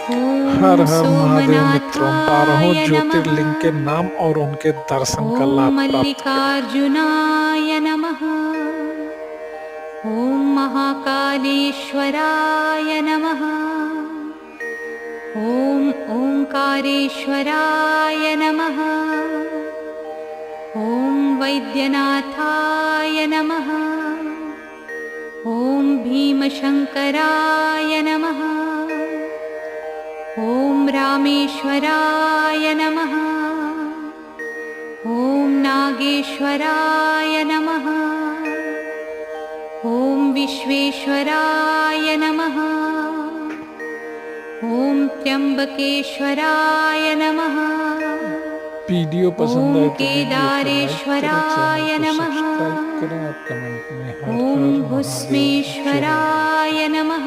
हर ॐ हर महादेव मित्रों, 12 सोमनाथाय नमः। ज्योतिर्लिंग के नाम और उनके दर्शन का ॐ लाभ प्राप्त करें। मल्लिकार्जुनाय नमः। ॐ महाकालेश्वराय नमः। ॐ ओंकारेश्वराय नमः। ॐ वैद्यनाथाय नमः। ॐ भीमशङ्कराय नमः। ॐ रामेश्वराय नमः। ॐ नागेश्वराय नमः। ॐ विश्वेश्वराय नमः। ॐ त्र्यंबकेश्वराय नमः। वीडियो पसंद ॐ आए तो वीडियो को लाइक करें, चैनल केदारेश्वराय को नमः। सब्सक्राइब करें और कमेंट में हर ॐ हर महादेव जय जय। भस्मेश्वराय नमः।